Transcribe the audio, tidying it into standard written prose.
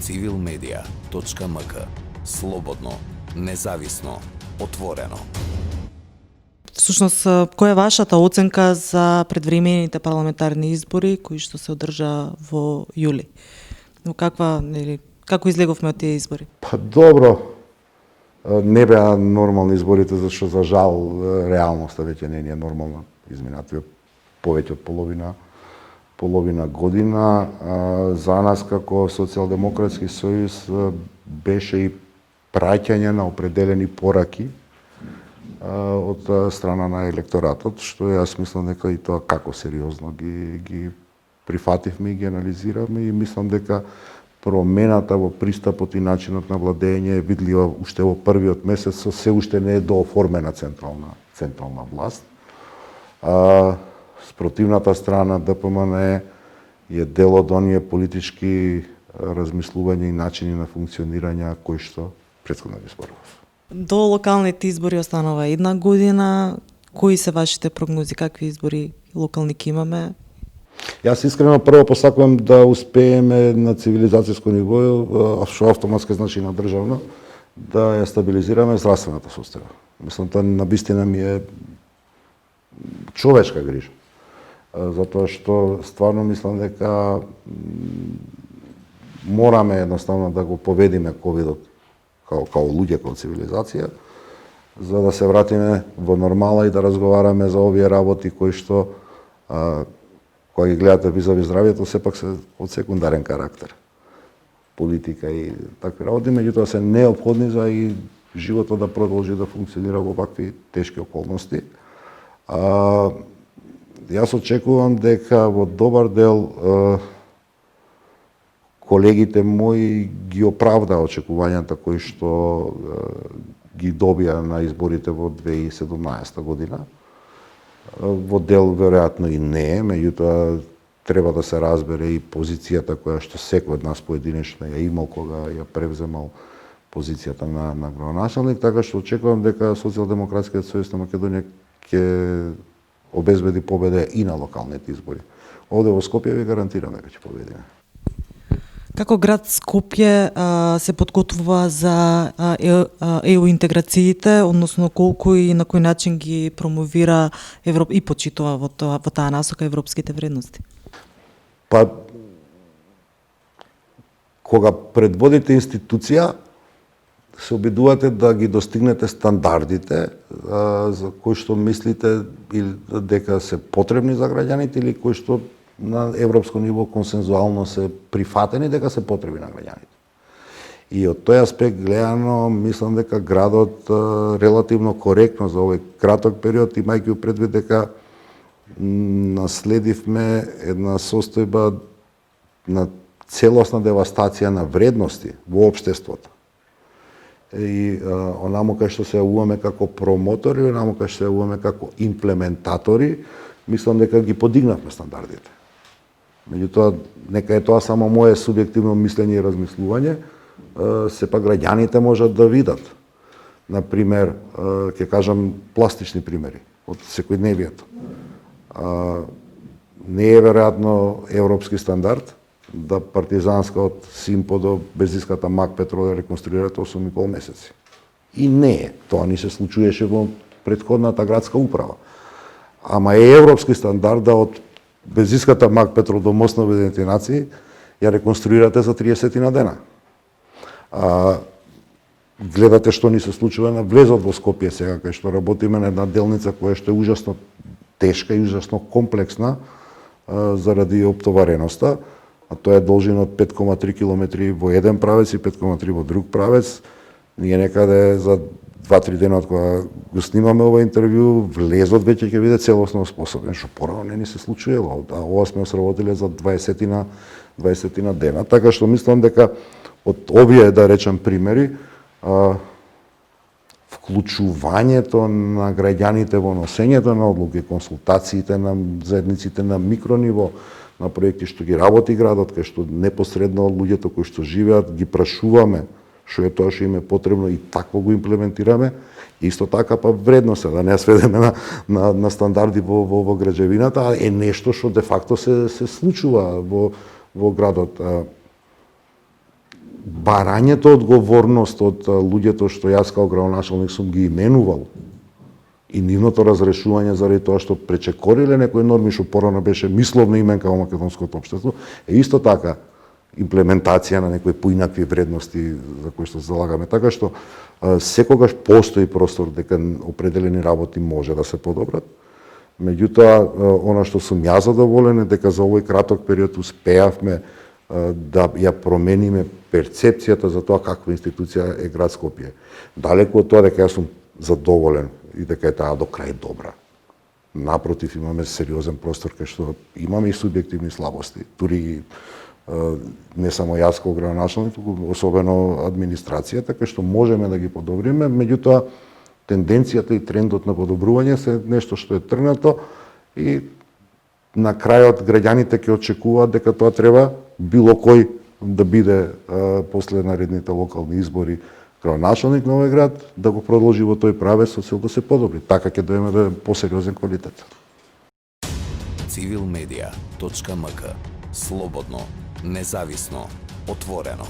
civilmedia.mk. Слободно, независно, отворено. Всушност, која е вашата оценка за предвремените парламентарни избори кои што се одржаа во јули? Но како излеговме од тие избори? Па добро, не беа нормални изборите, зашто за жал реалноста веќе не е нормална. Изминативе повеќе од половина година. За нас како Социјалдемократски сојуз беше и праќање на определени пораки од страна на електоратот, што јас мислам дека и тоа како сериозно ги прифативме и ги анализиравме и мислам дека промената во пристапот и начинот на владење е видлива уште во првиот месец, со се уште не е дооформена централна власт. Спротивната страна ДПМН е дел од оние политички размислувања и начини на функционирање кои што претходно ги зборував. До локалните избори останува една година. Кои се вашите прогнози? Какви избори локални ќе имаме? Јас искрено прво посакувам да успееме на цивилизацијско ниво, што автоматски значи на државно, да ја стабилизираме здравствената состојба. Мислам, тоа навистина ми е човечка грижа. Затоа што стварно мислам дека мораме едноставно да го победиме ковидот као луѓе, као цивилизација, за да се вратиме во нормала и да разговараме за овие работи кои што кога ги гледате визави здравјето, сепак се од секундарен карактер. Политика и такви работи, меѓутоа се неопходни за и животот да продолжи да функционира во вакви тешки околности. Јас очекувам дека во добар дел колегите мои ги оправдаа очекувањата кои што ги добија на изборите во 2017 година. Во дел веројатно и не, меѓутоа треба да се разбере и позицијата која што секој од нас поединечно ја имал кога ја превземал позицијата на градоначалник, така што очекувам дека Социјалдемократскиот сојуз на Македонија ќе обезбеди победа и на локалните избори. Овде во Скопје ви гарантираме дека ќе победиме. Како град Скопје се подготвува за ЕУ интеграциите, односно колку и на кој начин ги промовира и почитува во таа насока европските вредности? Па, кога предводите институција, се обидувате да ги достигнете стандардите за кои што мислите или дека се потребни за граѓаните или кои што на европско ниво консензуално се прифатени дека се потреби на граѓаните. И од тој аспект гледано, мислам дека градот релативно коректно за овој краток период, имајќи предвид дека наследивме една состојба на целосна девастација на вредности во општеството. И онамо кај што се јавуваме како промотори, онамо кај што се јавуваме како имплементатори, мислам дека ги подигнавме стандардите. Меѓутоа, нека е тоа само мое субјективно мислење и размислување, сепак граѓаните можат да видат. Например, ќе кажам пластични примери од секојдневието. Не е веројатно европски стандард да партизанска од Симпо до Безиската Мак Петрол реконструирате 8,5 месеци. И не е. Тоа ни се случуваше во претходната градска управа. Ама е европски стандард да од Безиската Мак Петрол до Мост на Обединетите нации ја реконструирате за 30 на дена. Гледате што ни се случува на влезот во Скопје сега, кај што работиме на една делница која што е ужасно тешка и ужасно комплексна заради оптовареноста, а тоа е должина од 5,3 километри во еден правец и 5,3 во друг правец. Ние некаде за 2-3 дена од кога го снимаме ова интервју, влезот веќе ќе биде целосно способен, што порано не ни се случило, а ова сме сработиле за 20 на дена, така што мислам дека од овие, да речем, примери, вклучувањето на граѓаните во носењето на одлуки, консултациите на заедниците на микрониво, на проекти што ги работи градот, кај што непосредно луѓето кои што живеат ги прашуваме што е тоа што им е потребно и такво го имплементираме. Исто така па вредност да не сведеме на стандарди во граѓевината, е нешто што де факто се случува во градот. барањето одговорност од луѓето што јас као градоначалник сум ги именувал и нивното разрешување заради тоа што пречекориле некои норми што порано беше мисловна именка во македонското општество, е исто така имплементација на некои поинакви вредности за кои што се залагаме. Така што секогаш постои простор дека определени работи може да се подобрат. Меѓутоа, она што сум ја задоволен е дека за овој краток период успеавме да ја промениме перцепцијата за тоа каква институција е град Скопје. Далеку од тоа дека јас сум задоволен и дека е таа до крај добра. Напротив, имаме сериозен простор кај што имаме и субјективни слабости. Дури не само јас како градоначалник, туку особено администрацијата, кај што можеме да ги подобриме, меѓутоа тенденцијата и трендот на подобрување се нешто што е тргнато и на крајот граѓаните ќе очекуваат дека тоа треба било кој да биде после наредните локални избори градоначалник на овој град, да го продолжи во тој правец со цел да се подобри. Така ќе дојме до посериозен квалитет. civilmedia.mk. Слободно, независно, отворено.